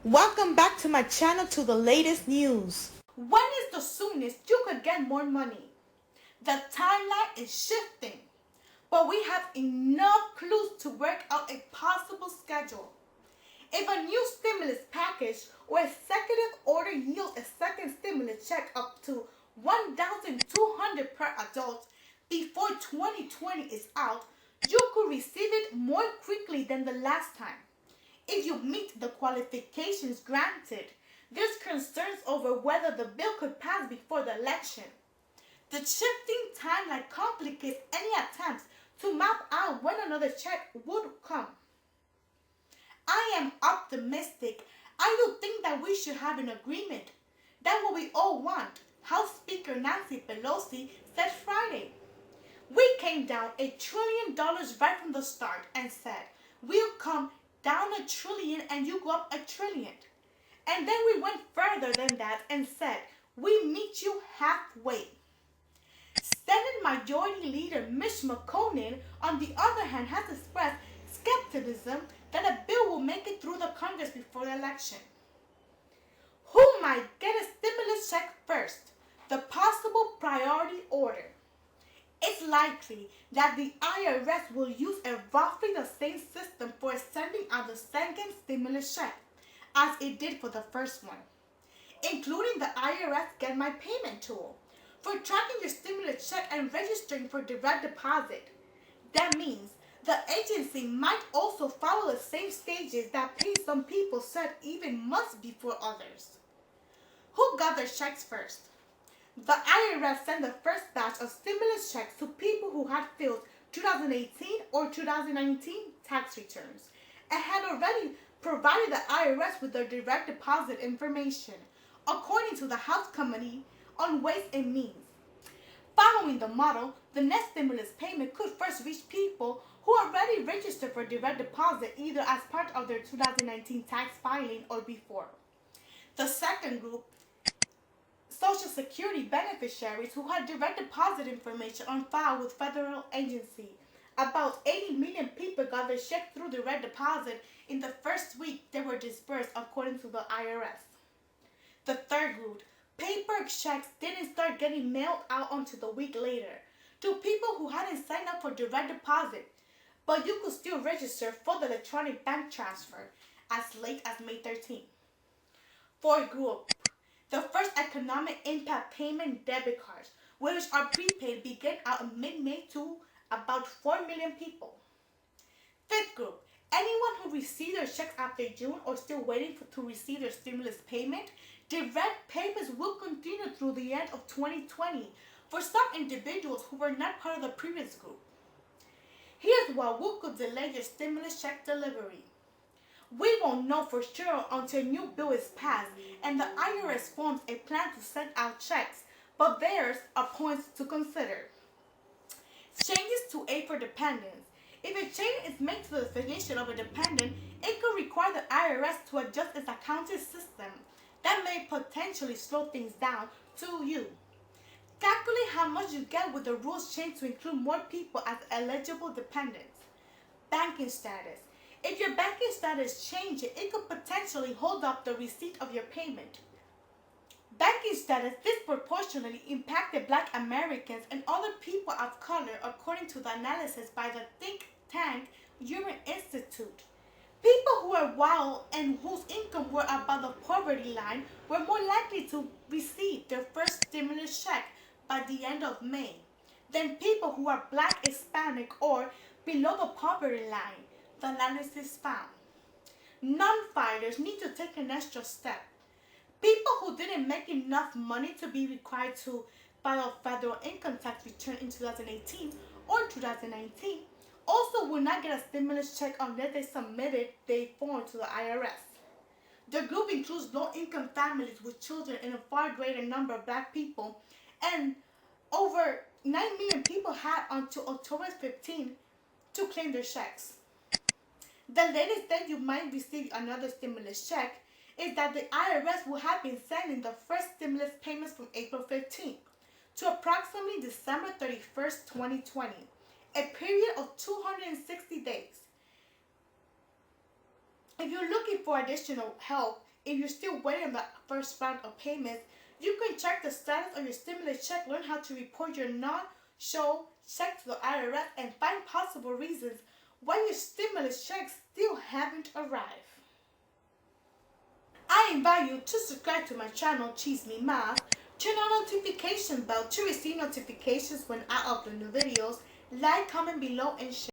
Welcome back to my channel to the latest news. When is the soonest you could get more money? The timeline is shifting, but we have enough clues to work out a possible schedule. If a new stimulus package or executive order yields a second stimulus check up to $1,200 per adult before 2020 is out, you could receive it more quickly than the last time. If you meet the qualifications granted, there's concerns over whether the bill could pass before the election. The shifting timeline complicates any attempts to map out when another check would come. I am optimistic. I do think that we should have an agreement. That's what we all want, House Speaker Nancy Pelosi said Friday. We came down $1 trillion right from the start and said, we'll come down $1 trillion and you go up $1 trillion. And then we went further than that and said, we meet you halfway. Senate Majority Leader Mitch McConnell, on the other hand, has expressed skepticism that a bill will make it through the Congress before the election. Who might get a stimulus check first? The possible priority order. It's likely that the IRS will use roughly the same system for sending out the second stimulus check as it did for the first one, including the IRS Get My Payment tool for tracking your stimulus check and registering for direct deposit. That means the agency might also follow the same stages that some people said even months before others. Who got their checks first? The IRS sent the first batch of stimulus checks to people who had filed 2018 or 2019 tax returns and had already provided the IRS with their direct deposit information, according to the House Committee on Ways and Means. Following the model, the next stimulus payment could first reach people who already registered for direct deposit either as part of their 2019 tax filing or before. The second group, Social Security beneficiaries who had direct deposit information on file with federal agency. About 80 million people got their check through direct deposit in the first week they were disbursed, according to the IRS. The third group, paper checks didn't start getting mailed out until the week later to people who hadn't signed up for direct deposit, but you could still register for the electronic bank transfer as late as May 13. Fourth group, the first economic impact payment debit cards, which are prepaid, began out in mid-May to about 4 million people. Fifth group, anyone who received their checks after June or still waiting to receive their stimulus payment, direct payments will continue through the end of 2020 for some individuals who were not part of the previous group. Here's why we could delay your stimulus check delivery. We won't know for sure until a new bill is passed and the IRS forms a plan to send out checks, but there's a point to consider. Changes to aid for dependents. If a change is made to the definition of a dependent, it could require the IRS to adjust its accounting system. That may potentially slow things down to you. Calculate how much you get with the rules changed to include more people as eligible dependents. Banking status. If your banking status changes, it could potentially hold up the receipt of your payment. Banking status disproportionately impacted Black Americans and other people of color, according to the analysis by the think tank Human Institute. People who were white and whose income were above the poverty line were more likely to receive their first stimulus check by the end of May than people who are Black, Hispanic, or below the poverty line, the analysis found. Non-filers need to take an extra step. People who didn't make enough money to be required to file a federal income tax return in 2018 or 2019 also will not get a stimulus check unless they submitted their form to the IRS. The group includes low-income families with children and a far greater number of Black people, and over 9 million people had until October 15 to claim their checks. The latest that you might receive another stimulus check is that the IRS will have been sending the first stimulus payments from April 15 to approximately December 31st, 2020, a period of 260 days. If you're looking for additional help, if you're still waiting on the first round of payments, you can check the status of your stimulus check, learn how to report your non-show check to the IRS, and find possible reasons why your stimulus checks still haven't arrived. I invite you to subscribe to my channel, Cheese Me Math. Turn on notification bell to receive notifications when I upload new videos. Like, comment below, and share.